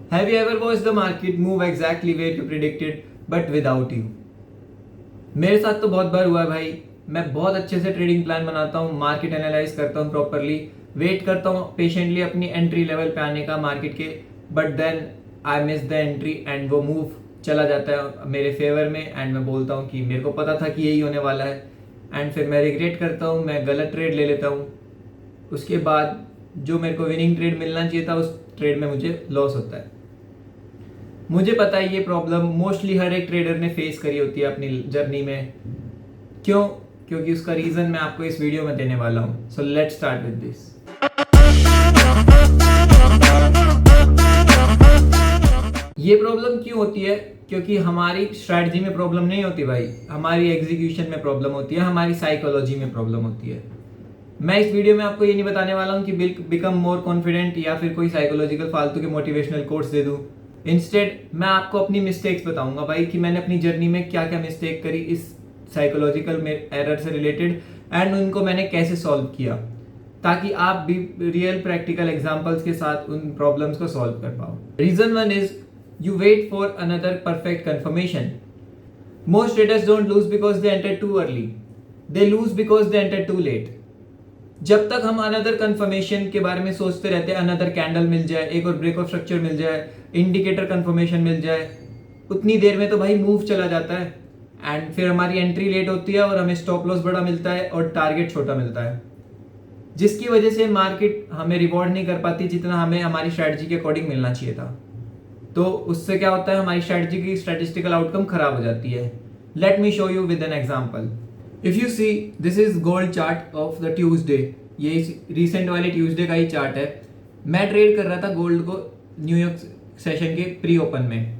Have you ever watched the market move exactly where you predicted but without you? मेरे साथ तो बहुत बार हुआ है भाई। मैं बहुत अच्छे से ट्रेडिंग प्लान बनाता हूँ, मार्केट एनालाइज करता हूँ प्रॉपरली, वेट करता हूँ पेशेंटली अपनी एंट्री लेवल पे आने का मार्केट के, but then I miss the entry and वो मूव चला जाता है मेरे फेवर में एंड मैं बोलता हूँ कि मेरे को पता था कि यही होने वाला है एंड फिर मैं रिग्रेट करता हूँ, मैं गलत ट्रेड ले लेता हूँ। उसके बाद जो मेरे को विनिंग ट्रेड मिलना चाहिए था उस ट्रेड में मुझे लॉस होता है। मुझे पता है ये प्रॉब्लम मोस्टली हर एक ट्रेडर ने फेस करी होती है अपनी जर्नी में। क्यों? क्योंकि उसका रीजन मैं आपको इस वीडियो में देने वाला हूं। So let's start with this. ये प्रॉब्लम क्यों होती है? क्योंकि हमारी स्ट्रैटेजी में प्रॉब्लम नहीं होती भाई, हमारी एग्जीक्यूशन में प्रॉब्लम होती है, हमारी साइकोलॉजी में प्रॉब्लम होती है। मैं इस वीडियो में आपको ये नहीं बताने वाला हूँ कि बिकम मोर कॉन्फिडेंट या फिर कोई साइकोलॉजिकल फालतू के मोटिवेशनल कोट्स दे दूँ। इंस्टेड मैं आपको अपनी मिस्टेक्स बताऊंगा भाई कि मैंने अपनी जर्नी में क्या क्या मिस्टेक करी इस साइकोलॉजिकल एरर से रिलेटेड एंड उनको मैंने कैसे सॉल्व किया, ताकि आप भी रियल प्रैक्टिकल एग्जांपल्स के साथ उन प्रॉब्लम्स को सॉल्व कर पाओ। Reason one is you wait for another perfect confirmation. Most traders don't lose because they enter too early, they lose because they enter too late. जब तक हम अनदर कंफर्मेशन के बारे में सोचते रहते हैं, अनदर कैंडल मिल जाए, एक और ब्रेक ऑफ स्ट्रक्चर मिल जाए, इंडिकेटर कंफर्मेशन मिल जाए, उतनी देर में तो भाई मूव चला जाता है एंड फिर हमारी एंट्री लेट होती है और हमें स्टॉप लॉस बड़ा मिलता है और टारगेट छोटा मिलता है, जिसकी वजह से मार्केट हमें रिवॉर्ड नहीं कर पाती जितना हमें हमारी स्ट्रैटेजी के अकॉर्डिंग मिलना चाहिए था। तो उससे क्या होता है, हमारी स्ट्रैटेजी की स्टैटिस्टिकल आउटकम खराब हो जाती है। Let me show you with an example. If you see this is gold chart of the Tuesday, ये रिसेंट वाले ट्यूसडे का ही चार्ट है। मैं ट्रेड कर रहा था गोल्ड को न्यूयॉर्क सेशन के प्री ओपन में।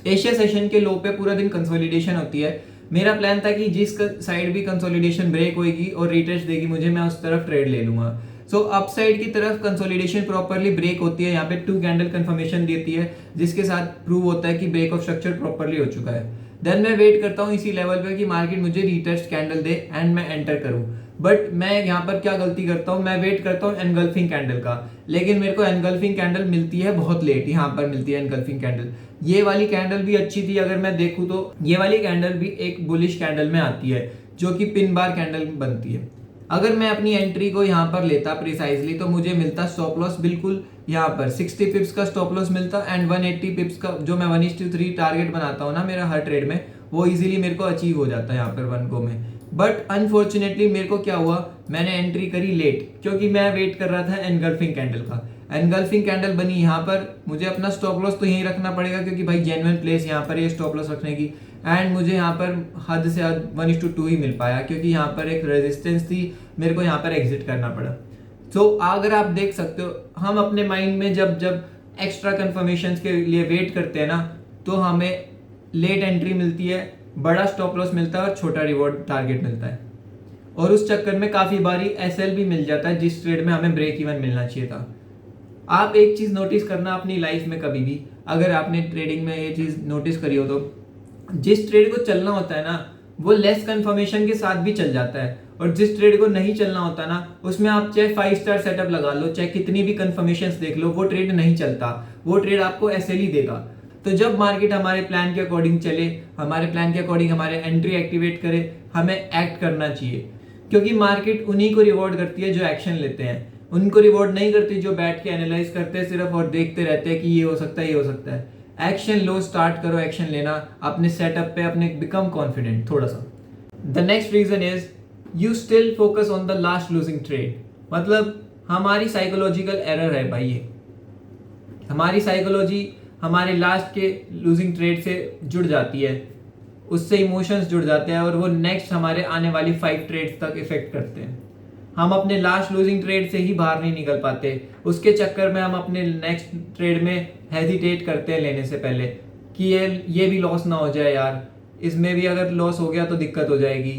एशिया सेशन के लो पे पूरा दिन कंसोलिडेशन होती है। मेरा प्लान था कि जिस साइड भी कंसोलिडेशन ब्रेक होगी और रिटेस्ट देगी मुझे, मैं उस तरफ ट्रेड ले लूंगा। सो अप साइड की तरफ कंसोलिडेशन प्रॉपरली ब्रेक होती है, यहाँ पे 2 कैंडल कंफर्मेशन देती है जिसके साथ प्रूव होता है कि ब्रेक ऑफ स्ट्रक्चर प्रॉपरली हो चुका है। देन मैं वेट करता हूँ इसी लेवल पे कि मार्केट मुझे रिटेस्ट कैंडल दे एंड मैं एंटर करूँ। बट मैं यहाँ पर क्या गलती करता हूँ, मैं वेट करता हूँ एनगल्फिंग कैंडल का, लेकिन मेरे को एनगल्फिंग कैंडल मिलती है बहुत लेट। यहाँ पर मिलती है एनगल्फिंग कैंडल। ये वाली कैंडल भी अच्छी थी, अगर मैं देखूँ तो ये वाली कैंडल भी एक बुलिश कैंडल में आती है जो कि पिन बार कैंडल बनती है। अगर मैं अपनी एंट्री को यहाँ पर लेता प्रिसाइजली तो मुझे मिलता स्टॉप लॉस बिल्कुल यहाँ पर 60 पिप्स का स्टॉप लॉस मिलता एंड 180 पिप्स का जो मैं 1:3 टारगेट बनाता हूँ ना मेरा हर ट्रेड में, वो इजीली मेरे को अचीव हो जाता है यहाँ पर 1 गो में। बट अनफॉर्चुनेटली मेरे को क्या हुआ, मैंने एंट्री करी लेट क्योंकि मैं वेट कर रहा था एनगल्फिंग कैंडल का। एनगल्फिंग कैंडल बनी यहाँ पर, मुझे अपना स्टॉप लॉस तो यहीं रखना पड़ेगा क्योंकि भाई जेन्युइन प्लेस यहाँ पर ये स्टॉप लॉस रखने की, एंड मुझे यहाँ पर हद से हद 1:2 ही मिल पाया क्योंकि यहाँ पर एक रेजिस्टेंस थी, मेरे को यहाँ पर एग्जिट करना पड़ा। तो अगर आप देख सकते हो, हम अपने माइंड में जब जब एक्स्ट्रा कंफर्मेशन के लिए वेट करते हैं ना, तो हमें लेट एंट्री मिलती है, बड़ा स्टॉप लॉस मिलता है और छोटा रिवॉर्ड टारगेट मिलता है, और उस चक्कर में काफी बारी एसएल भी मिल जाता है जिस ट्रेड में हमें ब्रेक इवन मिलना चाहिए था। आप एक चीज नोटिस करना अपनी लाइफ में कभी भी, अगर आपने ट्रेडिंग में ये चीज नोटिस करी हो तो जिस ट्रेड को चलना होता है ना वो लेस कंफर्मेशन के साथ भी चल जाता है, और जिस ट्रेड को नहीं चलना होता ना उसमें आप चाहे 5 स्टार सेटअप लगा लो, चाहे कितनी भी कंफर्मेशंस देख लो, वो ट्रेड नहीं चलता, वो ट्रेड आपको एसएल ही देगा। तो जब मार्केट हमारे प्लान के अकॉर्डिंग चले, हमारे प्लान के अकॉर्डिंग हमारे एंट्री एक्टिवेट करे, हमें एक्ट करना चाहिए क्योंकि मार्केट उन्हीं को रिवॉर्ड करती है जो एक्शन लेते हैं, उनको रिवॉर्ड नहीं करती जो बैठ के एनालाइज करते हैं सिर्फ और देखते रहते हैं कि ये हो सकता है ये हो सकता है। एक्शन लो, स्टार्ट करो एक्शन लेना अपने सेटअप पे, अपने बिकम कॉन्फिडेंट थोड़ा सा। The next reason is you still focus on the last losing trade. मतलब हमारी साइकोलॉजिकल एरर है भाई ये, हमारी साइकोलॉजी हमारे लास्ट के लूजिंग ट्रेड से जुड़ जाती है, उससे इमोशंस जुड़ जाते हैं और वो नेक्स्ट हमारे आने वाली 5 ट्रेड्स तक इफेक्ट करते हैं। हम अपने लास्ट लूजिंग ट्रेड से ही बाहर नहीं निकल पाते, उसके चक्कर में हम अपने नेक्स्ट ट्रेड में हेजिटेट करते हैं लेने से पहले कि ये भी लॉस ना हो जाए यार, इसमें भी अगर लॉस हो गया तो दिक्कत हो जाएगी,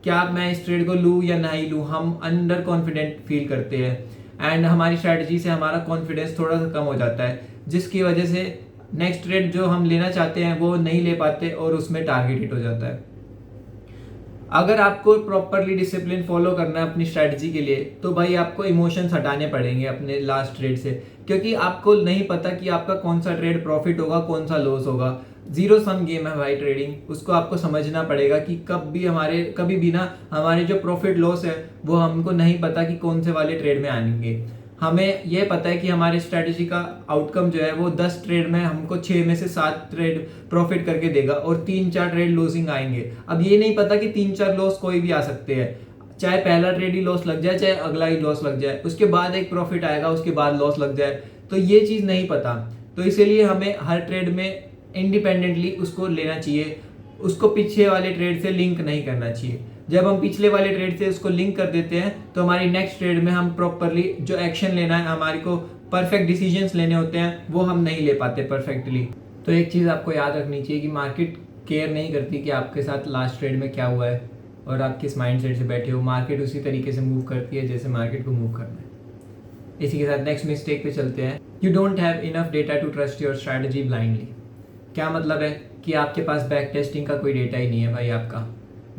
क्या मैं इस ट्रेड को लूँ या नहीं लूँ। हम अंडर कॉन्फिडेंट फील करते हैं एंड हमारी स्ट्रैटेजी से हमारा कॉन्फिडेंस थोड़ा सा कम हो जाता है, जिसकी वजह से नेक्स्ट ट्रेड जो हम लेना चाहते हैं वो नहीं ले पाते और उसमें टारगेट हिट हो जाता है। अगर आपको प्रॉपरली डिसिप्लिन फॉलो करना है अपनी स्ट्रैटेजी के लिए, तो भाई आपको इमोशंस हटाने पड़ेंगे अपने लास्ट ट्रेड से, क्योंकि आपको नहीं पता कि आपका कौन सा ट्रेड प्रॉफिट होगा, कौन सा लॉस होगा। जीरो सम गेम है भाई ट्रेडिंग, उसको आपको समझना पड़ेगा कि कभी भी ना हमारे जो प्रॉफिट लॉस है वो हमको नहीं पता कि कौन से वाले ट्रेड में आएंगे। हमें यह पता है कि हमारे स्ट्रैटेजी का आउटकम जो है वो 10 ट्रेड में हमको 6 में से 7 ट्रेड प्रॉफिट करके देगा और 3-4 ट्रेड लॉसिंग आएंगे। अब ये नहीं पता कि 3-4 लॉस कोई भी आ सकते हैं, चाहे पहला ट्रेड ही लॉस लग जाए, चाहे अगला ही लॉस लग जाए, उसके बाद एक प्रॉफिट आएगा, उसके बाद लॉस लग जाए, तो ये चीज़ नहीं पता। तो इसीलिए हमें हर ट्रेड में इंडिपेंडेंटली उसको लेना चाहिए, उसको पीछे वाले ट्रेड से लिंक नहीं करना चाहिए। जब हम पिछले वाले ट्रेड से उसको लिंक कर देते हैं तो हमारी नेक्स्ट ट्रेड में हम प्रॉपरली जो एक्शन लेना है, हमारे को परफेक्ट डिसीजंस लेने होते हैं, वो हम नहीं ले पाते परफेक्टली। तो एक चीज़ आपको याद रखनी चाहिए कि मार्केट केयर नहीं करती कि आपके साथ लास्ट ट्रेड में क्या हुआ है और आप किस माइंडसेट से बैठे हो। मार्केट उसी तरीके से मूव करती है जैसे मार्केट को मूव करना है। इसी के साथ नेक्स्ट मिस्टेक पे चलते हैं। You don't have enough data to trust your strategy blindly. क्या मतलब है कि आपके पास बैक टेस्टिंग का कोई डेटा ही नहीं है भाई। आपका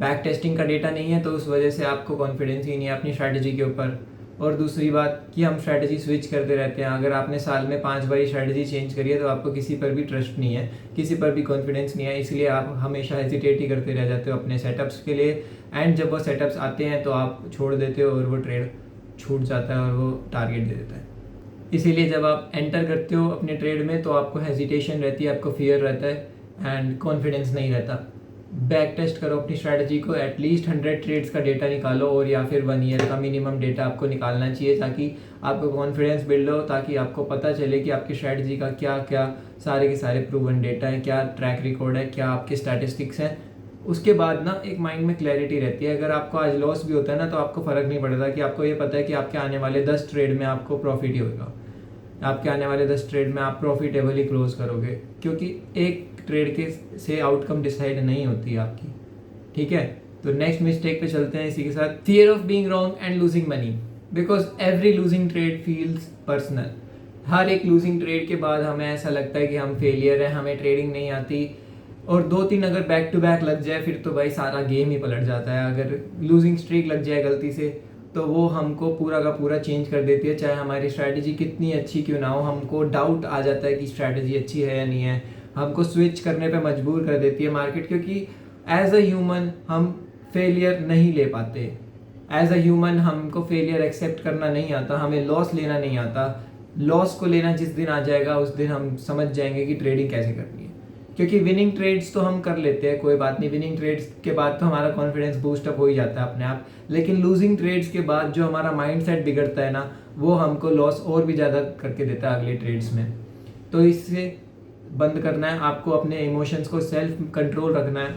बैक टेस्टिंग का डेटा नहीं है तो उस वजह से आपको कॉन्फिडेंस ही नहीं है अपनी स्ट्रैटेजी के ऊपर। और दूसरी बात कि हम स्ट्रैटेजी स्विच करते रहते हैं। अगर आपने साल में 5 बार स्ट्रैटेजी चेंज करी है तो आपको किसी पर भी ट्रस्ट नहीं है, किसी पर भी कॉन्फिडेंस नहीं है, इसलिए आप हमेशा हेजिटेट ही करते रह जाते हो अपने सेटअप्स के लिए। एंड जब वो सेटअप्स आते हैं तो आप छोड़ देते हो और वो ट्रेड छूट जाता है और वो टारगेट दे देता है। इसीलिए जब आप एंटर करते हो अपने ट्रेड में तो आपको हेजिटेशन रहती है, आपको फियर रहता है एंड कॉन्फिडेंस नहीं रहता। बैक टेस्ट करो अपनी स्ट्रैटेजी को, एटलीस्ट 100 ट्रेड्स का डेटा निकालो और या फिर 1 ईयर का मिनिमम डेटा आपको निकालना चाहिए ताकि आपको कॉन्फिडेंस बिल्ड हो, ताकि आपको पता चले कि आपकी स्ट्रैटेजी का क्या क्या सारे के सारे प्रूवन डेटा है, क्या ट्रैक रिकॉर्ड है, क्या आपके स्टैटिस्टिक्स हैं। उसके बाद ना एक माइंड में क्लैरिटी रहती है। अगर आपको आज लॉस भी होता है ना तो आपको फ़र्क नहीं पड़ता कि आपको ये पता है कि आपके आने वाले 10 ट्रेड में आपको प्रॉफिट ही होगा। आपके आने वाले 10 ट्रेड में आप प्रॉफिटेबली क्लोज करोगे, क्योंकि एक ट्रेड के से आउटकम डिसाइड नहीं होती है आपकी। ठीक है, तो नेक्स्ट मिस्टेक पे चलते हैं इसी के साथ। Fear of being wrong and losing money, because every losing trade feels personal. हर एक लूजिंग ट्रेड के बाद हमें ऐसा लगता है कि हम फेलियर है, हमें ट्रेडिंग नहीं आती। और 2-3 अगर बैक टू बैक लग जाए फिर तो भाई सारा गेम ही पलट जाता है। अगर लूजिंग स्ट्रीक लग जाए गलती से तो वो हमको पूरा का पूरा चेंज कर देती है, चाहे हमारी स्ट्रैटेजी कितनी अच्छी क्यों ना हो। हमको डाउट आ जाता है कि स्ट्रैटेजी अच्छी है या नहीं है, हमको स्विच करने पे मजबूर कर देती है मार्केट, क्योंकि एज अ ह्यूमन हम फेलियर नहीं ले पाते। एज अ ह्यूमन हमको फेलियर एक्सेप्ट करना नहीं आता, हमें लॉस लेना नहीं आता। लॉस को लेना जिस दिन आ जाएगा उस दिन हम समझ जाएंगे कि ट्रेडिंग कैसे करनी है। क्योंकि विनिंग ट्रेड्स तो हम कर लेते हैं, कोई बात नहीं, विनिंग ट्रेड्स के बाद तो हमारा कॉन्फिडेंस बूस्टअप हो ही जाता है अपने आप। लेकिन लूजिंग ट्रेड्स के बाद जो हमारा माइंडसेट बिगड़ता है ना, वो हमको लॉस और भी ज़्यादा करके देता है अगले ट्रेड्स में। तो इससे बंद करना है आपको, अपने इमोशंस को सेल्फ कंट्रोल रखना है,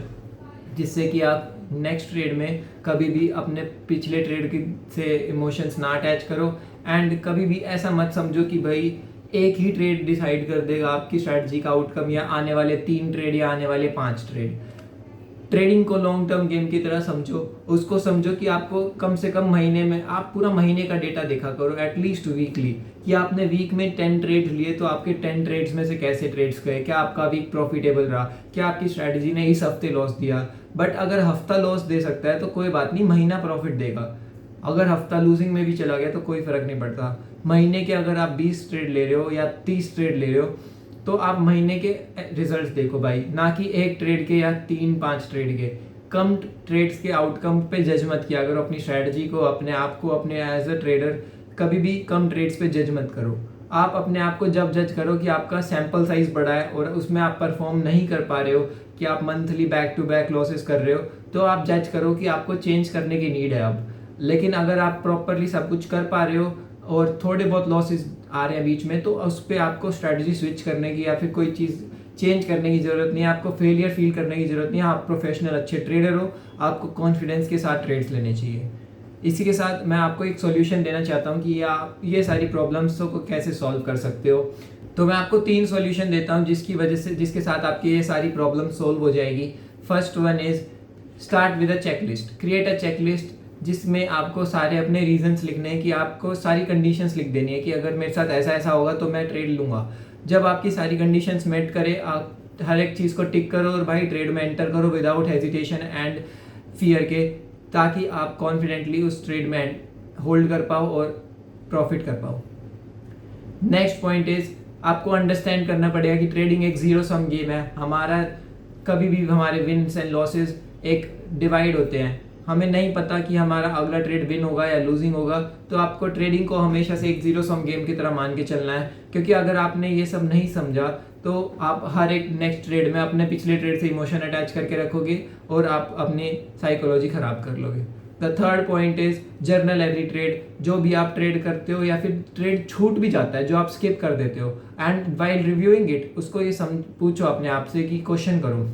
जिससे कि आप नेक्स्ट ट्रेड में कभी भी अपने पिछले ट्रेड से इमोशंस ना अटैच करो। एंड कभी भी ऐसा मत समझो कि भाई एक ही ट्रेड डिसाइड कर देगा आपकी स्ट्रैटेजी का आउटकम, या आने वाले 3 ट्रेड या आने वाले 5 ट्रेड। ट्रेडिंग को लॉन्ग टर्म गेम की तरह समझो, उसको समझो कि आपको कम से कम महीने में आप पूरा महीने का डेटा देखा करो, एटलीस्ट वीकली, कि आपने वीक में 10 ट्रेड लिए तो आपके 10 ट्रेड्स में से कैसे ट्रेड्स गए, क्या आपका वीक प्रॉफिटेबल रहा, क्या आपकी स्ट्रैटेजी ने इस हफ्ते लॉस दिया। बट अगर हफ्ता लॉस दे सकता है तो कोई बात नहीं, महीना प्रॉफिट देगा। अगर हफ्ता लूजिंग में भी चला गया तो कोई फर्क नहीं पड़ता। महीने के अगर आप 20 ट्रेड ले रहे हो या 30 ट्रेड ले रहे हो तो आप महीने के रिजल्ट्स देखो भाई, ना कि एक ट्रेड के या 3-5 ट्रेड के। कम ट्रेड्स के आउटकम पे जज मत किया करो अपनी स्ट्रैटेजी को, अपने आप को, अपने एज अ ट्रेडर कभी भी कम ट्रेड्स पे जज मत करो। आप अपने आप को जब जज करो कि आपका सैंपल साइज बड़ा है और उसमें आप परफॉर्म नहीं कर पा रहे हो, कि आप monthly back to back losses कर रहे हो, तो आप जज करो कि आपको चेंज करने की नीड है अब। लेकिन अगर आप प्रॉपरली सब कुछ कर पा रहे हो और थोड़े बहुत लॉसेस आ रहे हैं बीच में, तो उस पर आपको स्ट्रैटेजी स्विच करने की या फिर कोई चीज़ चेंज करने की ज़रूरत नहीं है। आपको फेलियर फील करने की ज़रूरत नहीं है। आप प्रोफेशनल अच्छे ट्रेडर हो, आपको कॉन्फिडेंस के साथ ट्रेड्स लेने चाहिए। इसी के साथ मैं आपको एक सॉल्यूशन देना चाहता हूँ कि आप ये सारी प्रॉब्लम्स को कैसे सॉल्व कर सकते हो। तो मैं आपको 3 सॉल्यूशन देता हूँ जिसके साथ आपकी ये सारी प्रॉब्लम सॉल्व हो जाएगी। First one is start with a checklist. Create a checklist जिसमें आपको सारे अपने रीजंस लिखने हैं, कि आपको सारी कंडीशंस लिख देनी है कि अगर मेरे साथ ऐसा ऐसा होगा तो मैं ट्रेड लूँगा। जब आपकी सारी कंडीशंस मेट करे, आप हर एक चीज़ को टिक करो और भाई ट्रेड में एंटर करो विदाउट हेजिटेशन एंड फियर के, ताकि आप कॉन्फिडेंटली उस ट्रेड में होल्ड कर पाओ और प्रॉफिट कर पाओ। नेक्स्ट पॉइंट इज आपको अंडरस्टैंड करना पड़ेगा कि ट्रेडिंग एक जीरो सम गेम है। हमारा कभी भी हमारे विन्स एंड लॉसेस एक डिवाइड होते हैं। हमें नहीं पता कि हमारा अगला ट्रेड विन होगा या लूजिंग होगा, तो आपको ट्रेडिंग को हमेशा से एक जीरो सम गेम की तरह मान के चलना है, क्योंकि अगर आपने ये सब नहीं समझा तो आप हर एक नेक्स्ट ट्रेड में अपने पिछले ट्रेड से इमोशन अटैच करके रखोगे और आप अपनी साइकोलॉजी खराब कर लोगे। The third point is journal every trade. जो भी आप ट्रेड करते हो या फिर ट्रेड छूट भी जाता है जो आप स्किप कर देते हो, एंड वाइल रिव्यूइंग इट उसको ये पूछो अपने आप से कि क्वेश्चन करो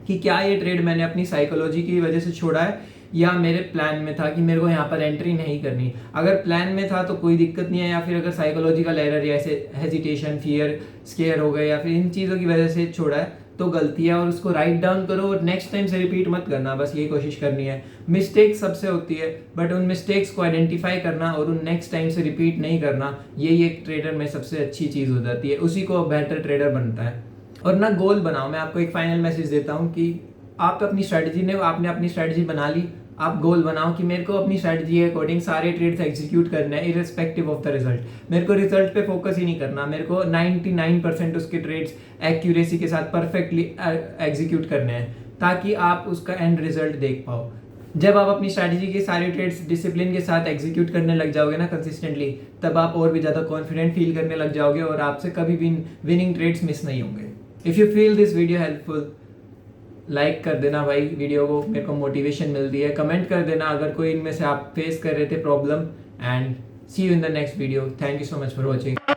कि क्या ये ट्रेड मैंने अपनी साइकोलॉजी की वजह से छोड़ा है या मेरे प्लान में था कि मेरे को यहाँ पर एंट्री नहीं करनी। अगर प्लान में था तो कोई दिक्कत नहीं है, या फिर अगर साइकोलॉजिकल एरर या ऐसे हेजिटेशन, फियर, स्केयर हो गए या फिर इन चीज़ों की वजह से छोड़ा है तो गलती है, और उसको राइट डाउन करो और नेक्स्ट टाइम से रिपीट मत करना। बस यही कोशिश करनी है। मिस्टेक्स सबसे होती है, बट उन मिस्टेक्स को आइडेंटिफाई करना और उन नेक्स्ट टाइम से रिपीट नहीं करना, यही एक ट्रेडर में सबसे अच्छी चीज़ हो जाती है। उसी को बेहतर ट्रेडर बनता है। और ना गोल बनाओ। मैं आपको एक फाइनल मैसेज देता हूँ कि आप अपनी स्ट्रैटेजी आपने अपनी स्ट्रैटेजी बना ली, आप गोल बनाओ कि मेरे को अपनी स्ट्रैटेजी के अकॉर्डिंग सारे ट्रेड्स एग्जीक्यूट करना है इररिस्पेक्टिव ऑफ द रिजल्ट। मेरे को रिजल्ट पे फोकस ही नहीं करना, मेरे को 99% उसके ट्रेड्स एक्यूरेसी के साथ परफेक्टली एग्जीक्यूट करने हैं, ताकि आप उसका एंड रिजल्ट देख पाओ। जब आप अपनी स्ट्रैटेजी के सारे ट्रेड्स डिसिप्लिन के साथ एग्जीक्यूट करने लग जाओगे ना कंसिस्टेंटली, तब आप और भी ज़्यादा कॉन्फिडेंट फील करने लग जाओगे और आपसे कभी भी विनिंग ट्रेड्स मिस नहीं होंगे। If you feel this video helpful, like कर देना भाई वीडियो को, मेरे को मोटिवेशन मिलती है। कमेंट कर देना अगर कोई इनमें से आप फेस कर रहे थे problem, and see you in the next video. Thank you so much for watching.